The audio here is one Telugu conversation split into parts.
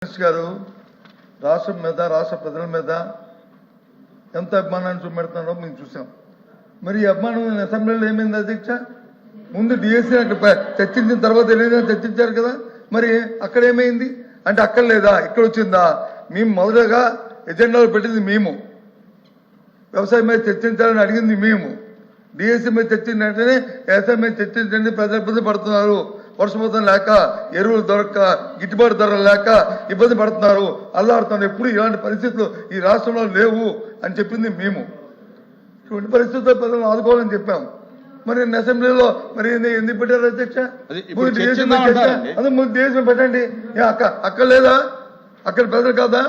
గారు రాష్ట్రం మీద రాష్ట్ర ప్రజల మీద ఎంత అభిమానాన్ని చూపెడుతున్నారో మేము చూసాం. మరి ఈ అభిమానం అసెంబ్లీలో ఏమైంది అధ్యక్ష? ముందు డిఎస్సీ అక్కడ చర్చించిన తర్వాత ఏదైనా చర్చించారు కదా, మరి అక్కడ ఏమైంది అంటే అక్కడ లేదా ఇక్కడ వచ్చిందా? మేము మొదటగా ఎజెండాలో పెట్టింది మేము, వ్యవసాయం మీద చర్చించాలని అడిగింది మేము. డిఎస్సీ మీద చర్చించిన వెంటనే వ్యవసాయం మీద చర్చించండి, ప్రజలు ఇబ్బంది పడుతున్నారు, వర్షపాతం లేక, ఎరువులు దొరక్క, గిట్టుబాటు ధరలు లేక ఇబ్బంది పడుతున్నారు, అల్లాడుతున్నారు. ఎప్పుడు ఇలాంటి పరిస్థితులు ఈ రాష్ట్రంలో లేవు అని చెప్పింది మేము. ఇటువంటి పరిస్థితుల్లో ప్రజలను ఆదుకోవాలని చెప్పాం. మరి అసెంబ్లీలో మరి ఎందుకు పెట్టారు అధ్యక్ష? ముందు డిఎస్సీ పెట్టండి. అక్కడ లేదా? అక్కడ ప్రజలు కాదా?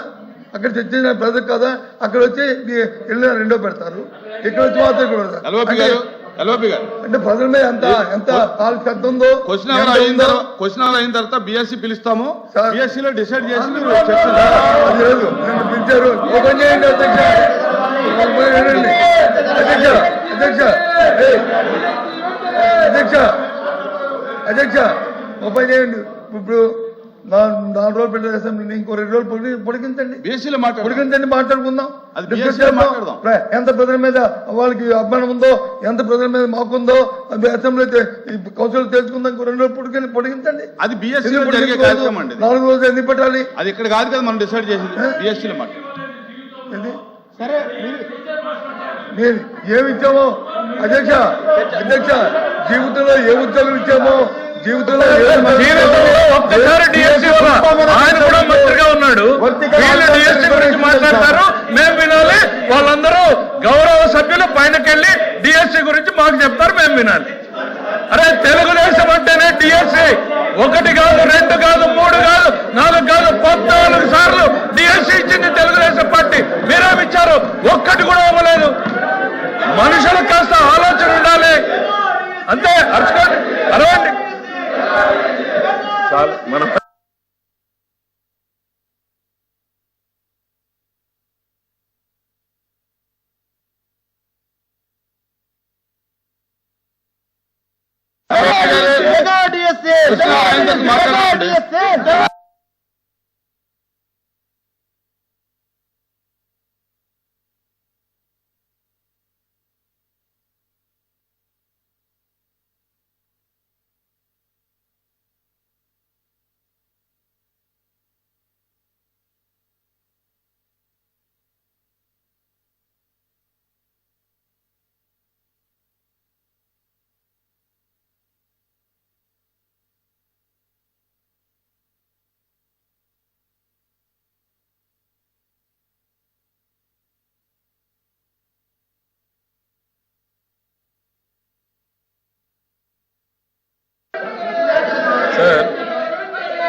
అక్కడ చర్చించిన ప్రజలు కాదా? అక్కడ వచ్చి వెళ్ళిన రెండో పెడతారు, ఇక్కడ వచ్చి మాత్రం పెడతారు. అంటే ప్రజల మీద ఎంత శ్రద్ధ ఉందో. క్వశ్చన్ అవర్ అయిన తర్వాత బిఎస్సీ పిలుస్తాము, బిఎస్సీలో డిసైడ్ చేసి లేదు పిలిచారు. ఓపెన్ చేయండి అధ్యక్ష, అధ్యక్ష అధ్యక్ష అధ్యక్ష అధ్యక్ష ఓపెన్ చేయండి. ఇప్పుడు 4 రోజులు పెట్టే అసెంబ్లీని ఇంకో 2 రోజులు పొడిగించండి, పొడిగించండి, మాట్లాడుకుందాం. ఎంత ప్రజల మీద వాళ్ళకి అభిమానం ఉందో, ఎంత ప్రజల మీద మాకుందో అసెంబ్లీ కౌన్సిల్ తెలుసుకుందాం. ఇంకో 2 రోజులు పొడిగించండి. అది బిఎస్సీ 4 రోజులు ఎందుకు పెట్టాలి? అది ఇక్కడ కాదు కదా మనం డిసైడ్ చేసింది, బిఎస్సీలో మాట్లాడు. సరే మీరు ఏమి ఇచ్చామో అధ్యక్ష, అధ్యక్ష జీవితంలో ఏ ఉద్యోగం ఇచ్చామో, జీవితంలో ఒక్కసారి డిఎస్సీ ఆయన కూడా మంత్రిగా ఉన్నాడు, వీళ్ళు డిఎస్సీ గురించి మాట్లాడతారు, మేము వినాలి. వాళ్ళందరూ గౌరవ సభ్యులు పైనకెళ్ళి డిఎస్సీ గురించి మాకు చెప్తారు, మేము వినాలి. అరే తెలుగుదేశం అంటేనే డిఎస్సీ 1 కాదు, 2 కాదు, 3 కాదు, 4 కాదు, 14 సార్లు డిఎస్సీ ఇచ్చింది తెలుగుదేశం పార్టీ. మీరేమిచ్చారు? ఒక్కటి కూడా ఇవ్వలేదు. మనుషులకు కాస్త ఆలోచన ఉండాలి అంతే. అరచుకోండి, అరవండి చాలు. మన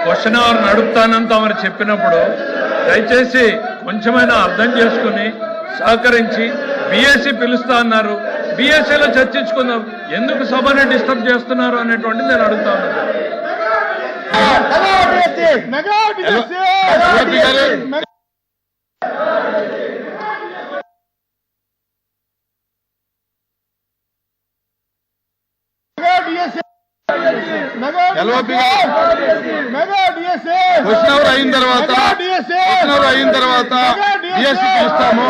క్వశ్చన్ అవర్ నడుపుతానంత మరి చెప్పినప్పుడు దయచేసి కొంచెమైనా అర్థం చేసుకుని సహకరించి బిఎస్సీ పిలుస్తా అన్నారు, బిఎస్సీలో చర్చించుకుందాం. ఎందుకు సభని డిస్టర్బ్ చేస్తున్నారు అనేటువంటి నేను అడుగుతా ఉన్నాను. క్వశ్చన్ అవర్ అయిన తర్వాత బిఎస్సీ పిలుస్తాము.